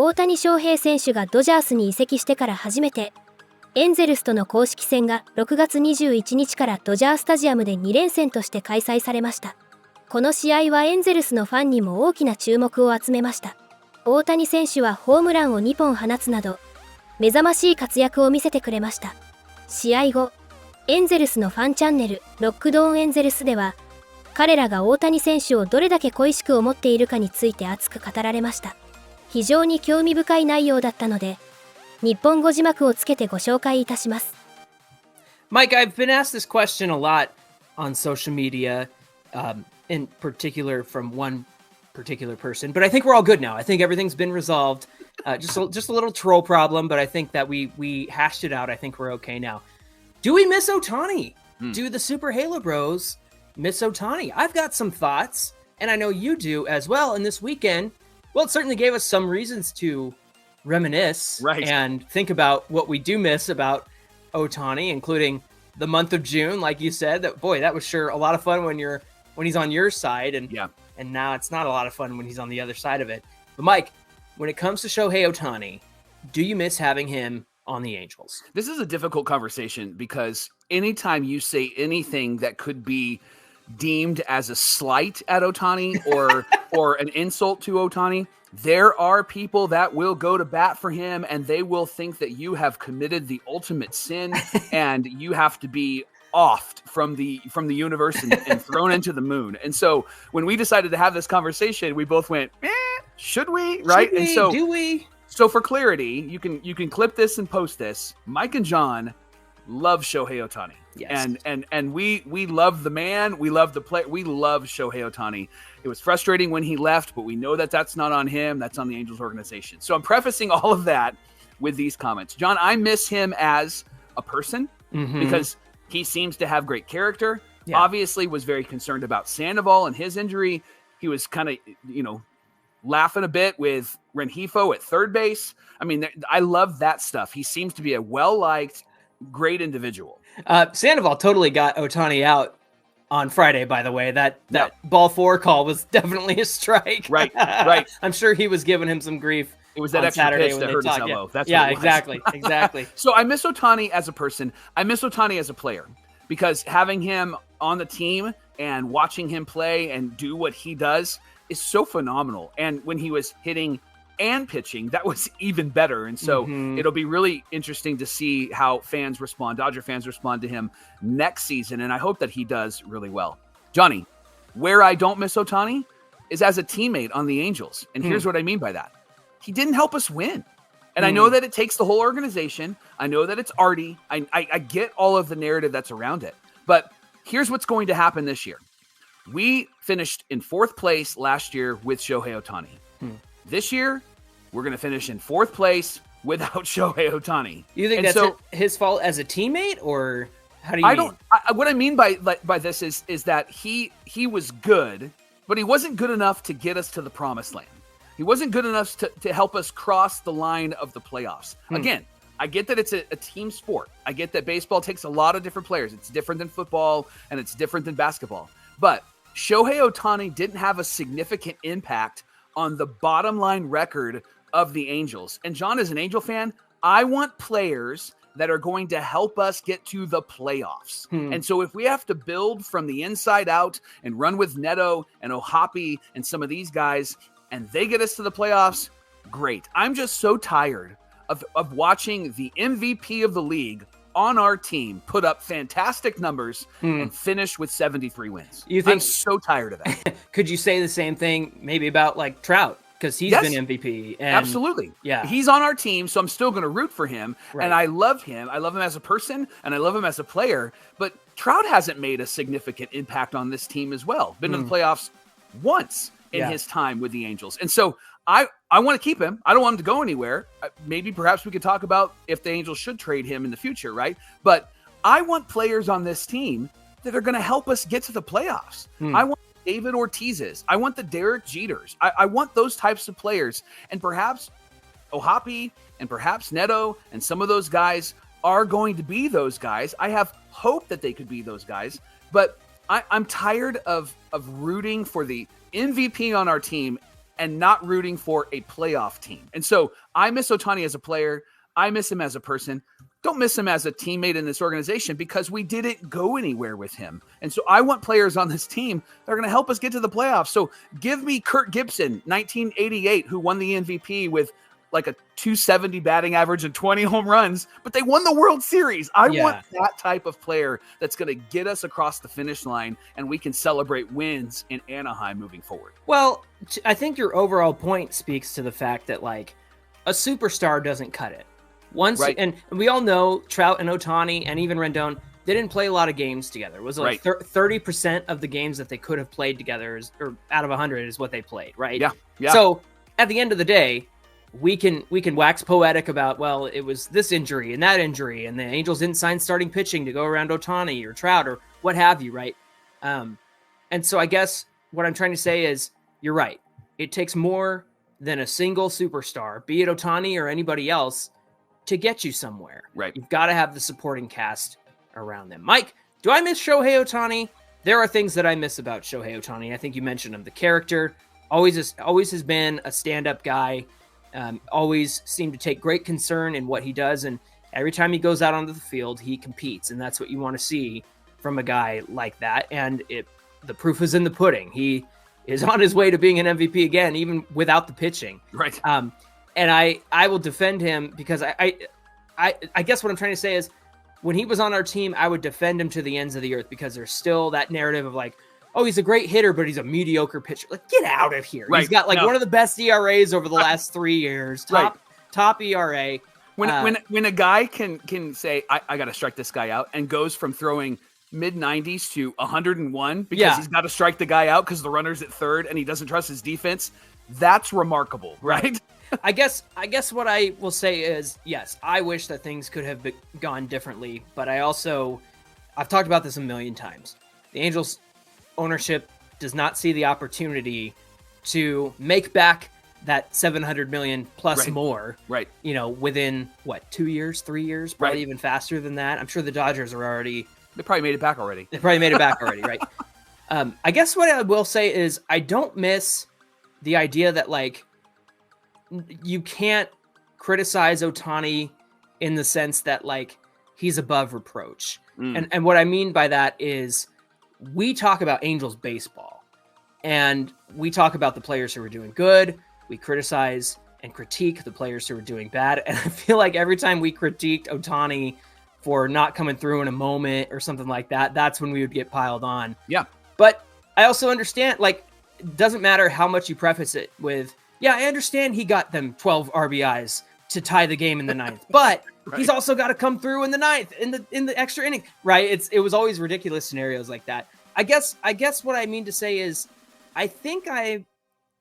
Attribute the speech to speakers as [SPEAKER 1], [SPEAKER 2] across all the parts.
[SPEAKER 1] 大谷翔平選手がドジャースに移籍してから初めて、エンゼルスとの公式戦が6月21日からドジャースタジアムで2連戦として開催されました。この試合はエンゼルスのファンにも大きな注目を集めました。大谷選手はホームランを2本放つなど、目覚ましい活躍を見せてくれました。試合後、エンゼルスのファンチャンネル、ロックドーンエンゼルスでは、彼らが大谷選手をどれだけ恋しく思っているかについて熱く語られました。非常に興味深い内容だったので、日本語字幕をつけてご紹介いたします。
[SPEAKER 2] Mike, I've been asked this question a lot on social media, in particular from one particular person, but I think we're all good now. I think everything's been resolved. Just a little troll problem, but I think that we hashed it out. I think we're okay now. Do we miss Ohtani? Do the Super Halo Bros miss Ohtani? I've got some thoughts, and I know you do as well. And this weekend, well, it certainly gave us some reasons to reminisce and think about what we do miss about Ohtani, including the month of June, like you said. That was sure a lot of fun when he's on your side, and now it's not a lot of fun when he's on the other side of it. But Mike, when it comes to Shohei Ohtani, do you miss having him on the Angels?
[SPEAKER 3] This is a difficult conversation because anytime you say anything that could be deemed as a slight at Ohtani or an insult to Ohtani, there are people that will go to bat for him, and they will think that you have committed the ultimate sin and you have to be offed from the universe and thrown into the moon. And so when we decided to have this conversation, we both went, should we? Right?
[SPEAKER 2] Should we?
[SPEAKER 3] And so
[SPEAKER 2] do we?
[SPEAKER 3] So for clarity, you can clip this and post this. Mike and John love Shohei Ohtani.
[SPEAKER 2] Yes.
[SPEAKER 3] And we love the man, we love the play, we love Shohei Ohtani. It was frustrating when he left, but we know that that's not on him, that's on the Angels organization. So I'm prefacing all of that with these comments. John, I miss him as a person because he seems to have great character. Yeah. Obviously was very concerned about Sandoval and his injury. He was kind of, laughing a bit with Rengifo at third base. I mean, I love that stuff. He seems to be a well-liked, great individual.
[SPEAKER 2] Sandoval totally got Ohtani out on Friday, by the way. That ball four call was definitely a strike.
[SPEAKER 3] Right.
[SPEAKER 2] I'm sure he was giving him some grief.
[SPEAKER 3] It was that extra
[SPEAKER 2] Saturday
[SPEAKER 3] pitch that hurt his elbow. That's
[SPEAKER 2] yeah,
[SPEAKER 3] what it was.
[SPEAKER 2] exactly.
[SPEAKER 3] So I miss Ohtani as a person. I miss Ohtani as a player because having him on the team and watching him play and do what he does is so phenomenal. And when he was hitting and pitching, that was even better. And so it'll be really interesting to see how Dodger fans respond to him next season. And I hope that he does really well. Johnny, where I don't miss Ohtani is as a teammate on the Angels. And here's what I mean by that. He didn't help us win. And I know that it takes the whole organization. I know that it's Artie. I get all of the narrative that's around it. But here's what's going to happen this year. We finished in fourth place last year with Shohei Ohtani. This year, we're going to finish in fourth place without Shohei Ohtani.
[SPEAKER 2] You think that's his fault as a teammate, or how do you mean?
[SPEAKER 3] What I mean by this is that he was good, but he wasn't good enough to get us to the promised land. He wasn't good enough to help us cross the line of the playoffs. Again, I get that it's a team sport. I get that baseball takes a lot of different players. It's different than football, and it's different than basketball. But Shohei Ohtani didn't have a significant impact on the bottom line record of the Angels. And John, as an Angel fan, I want players that are going to help us get to the playoffs. And so if we have to build from the inside out and run with Neto and Ohtani and some of these guys, and they get us to the playoffs, great. I'm just so tired of watching the MVP of the league on our team put up fantastic numbers and finish with 73 wins. I'm so tired of that.
[SPEAKER 2] Could you say the same thing maybe about like Trout? Because he's been MVP. And,
[SPEAKER 3] absolutely.
[SPEAKER 2] Yeah.
[SPEAKER 3] He's on our team, so I'm still going to root for him.
[SPEAKER 2] Right.
[SPEAKER 3] And I love him. I love him as a person, and I love him as a player. But Trout hasn't made a significant impact on this team as well. Been to the playoffs once in his time with the Angels. And so I want to keep him. I don't want him to go anywhere. Maybe perhaps we could talk about if the Angels should trade him in the future, right? But I want players on this team that are going to help us get to the playoffs. I want David Ortiz's. I want the Derek Jeters. I want those types of players. And perhaps Ohtani and perhaps Neto and some of those guys are going to be those guys. I have hope that they could be those guys. But I'm tired of rooting for the MVP on our team and not rooting for a playoff team. And so I miss Ohtani as a player. I miss him as a person. Don't miss him as a teammate in this organization because we didn't go anywhere with him. And so I want players on this team that are going to help us get to the playoffs. So give me Kurt Gibson, 1988, who won the MVP with like a 270 batting average and 20 home runs, but they won the World Series. I want that type of player that's going to get us across the finish line and we can celebrate wins in Anaheim moving forward.
[SPEAKER 2] Well, I think your overall point speaks to the fact that like a superstar doesn't cut it. And we all know Trout and Ohtani and even Rendon, they didn't play a lot of games together. It was like 30% of the games that they could have played together or out of 100 is what they played, right?
[SPEAKER 3] Yeah.
[SPEAKER 2] So at the end of the day, we can wax poetic about, well, it was this injury and that injury, and the Angels didn't sign starting pitching to go around Ohtani or Trout or what have you, right? And so I guess what I'm trying to say is you're right. It takes more than a single superstar, be it Ohtani or anybody else, to get you somewhere.
[SPEAKER 3] Right.
[SPEAKER 2] You've got to have the supporting cast around them. Mike, do I miss Shohei Ohtani? There are things that I miss about Shohei Ohtani. I think you mentioned him. The character always has been a stand-up guy. Always seemed to take great concern in what he does. And every time he goes out onto the field, he competes. And that's what you want to see from a guy like that. And the proof is in the pudding. He is on his way to being an MVP again, even without the pitching.
[SPEAKER 3] Right.
[SPEAKER 2] And I will defend him because I guess what I'm trying to say is when he was on our team, I would defend him to the ends of the earth because there's still that narrative of like, oh, he's a great hitter, but he's a mediocre pitcher. Like, get out of here. Right. He's got one of the best ERAs over the last 3 years. Top ERA.
[SPEAKER 3] When a guy can say, I got to strike this guy out and goes from throwing mid-90s to 101 because he's got to strike the guy out because the runner's at third and he doesn't trust his defense, that's remarkable, right?
[SPEAKER 2] I guess what I will say is, yes, I wish that things could have gone differently, but I've talked about this a million times. The Angels ownership does not see the opportunity to make back that $700 million plus more, within 2 years, 3 years, probably even faster than that. I'm sure the Dodgers are already.
[SPEAKER 3] They probably made it back already.
[SPEAKER 2] Right? I guess what I will say is I don't miss the idea that like, you can't criticize Ohtani in the sense that like he's above reproach. And what I mean by that is we talk about Angels baseball and we talk about the players who are doing good. We criticize and critique the players who are doing bad. And I feel like every time we critiqued Ohtani for not coming through in a moment or something like that, that's when we would get piled on.
[SPEAKER 3] Yeah.
[SPEAKER 2] But I also understand, like, it doesn't matter how much you preface it with, yeah, I understand he got them 12 RBIs to tie the game in the ninth, but he's also got to come through in the ninth, in the extra inning, right? It was always ridiculous scenarios like that. I guess what I mean to say is, I think I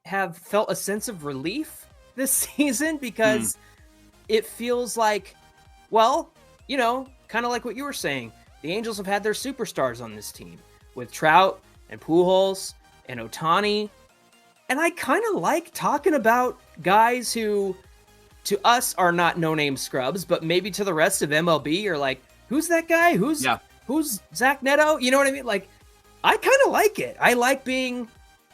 [SPEAKER 2] have felt a sense of relief this season because it feels like, well, kind of like what you were saying, the Angels have had their superstars on this team with Trout and Pujols and Ohtani. And I kind of like talking about guys who, to us, are not no-name scrubs, but maybe to the rest of MLB are like, who's that guy? Who's Zach Neto? You know what I mean? Like, I kind of like it. I like being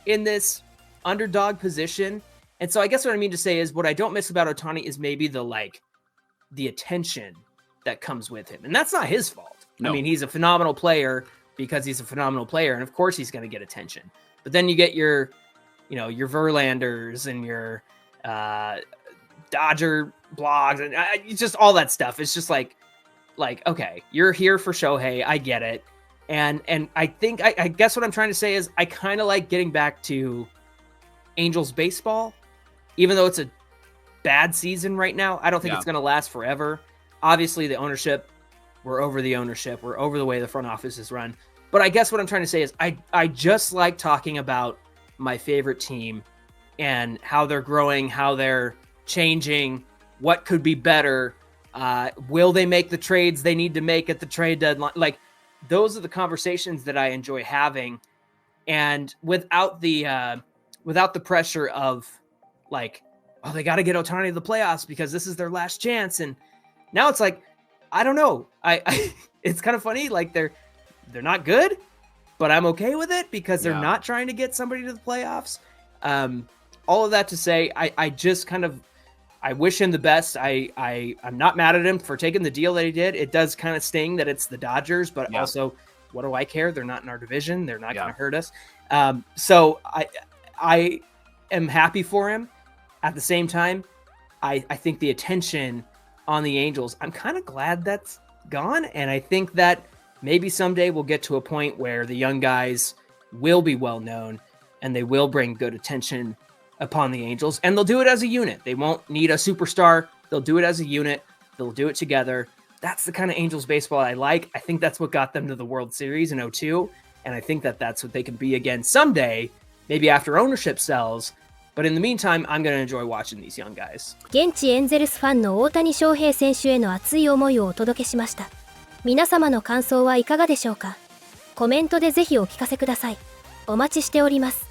[SPEAKER 2] in this underdog position. And so I guess what I mean to say is what I don't miss about Ohtani is maybe the attention that comes with him. And that's not his fault. No. I mean, he's a phenomenal player because he's a phenomenal player. And of course he's going to get attention. But then you get your Verlanders and your Dodger blogs and just all that stuff. It's just like, okay, you're here for Shohei. I get it. And I think, I guess what I'm trying to say is I kind of like getting back to Angels baseball, even though it's a bad season right now. I don't think it's going to last forever. Obviously the ownership, we're over the ownership. We're over the way the front office is run. But I guess what I'm trying to say is I just like talking about my favorite team and how they're growing, how they're changing, what could be better. Will they make the trades they need to make at the trade deadline? Like, those are the conversations that I enjoy having. And without the pressure of like, oh, they got to get Ohtani to the playoffs because this is their last chance. And now it's like, I don't know. I it's kind of funny. Like they're not good, but I'm okay with it because they're not trying to get somebody to the playoffs. all of that to say, I just kind of, I wish him the best. I'm not mad at him for taking the deal that he did. It does kind of sting that it's the Dodgers, but also, what do I care? They're not in our division. They're not going to hurt us. So I am happy for him. At the same time, I think the attention on the Angels, I'm kind of glad that's gone. And I think that maybe someday we'll get to a point where the young guys will be well known and they will bring good attention upon the Angels, and they'll do it as a unit. They won't need a superstar. They'll do it as a unit. They'll do it together. That's the kind of Angels baseball I like. I think that's what got them to the World Series in 2002, and I think that that's what they can be again someday, maybe after ownership sells. But in the meantime, I'm going to enjoy watching these young guys.
[SPEAKER 1] 現地エンゼルスファンの大谷翔平選手への熱い思いをお届けしました。皆様の感想はいかがでしょうか？コメントでぜひお聞かせください。お待ちしております。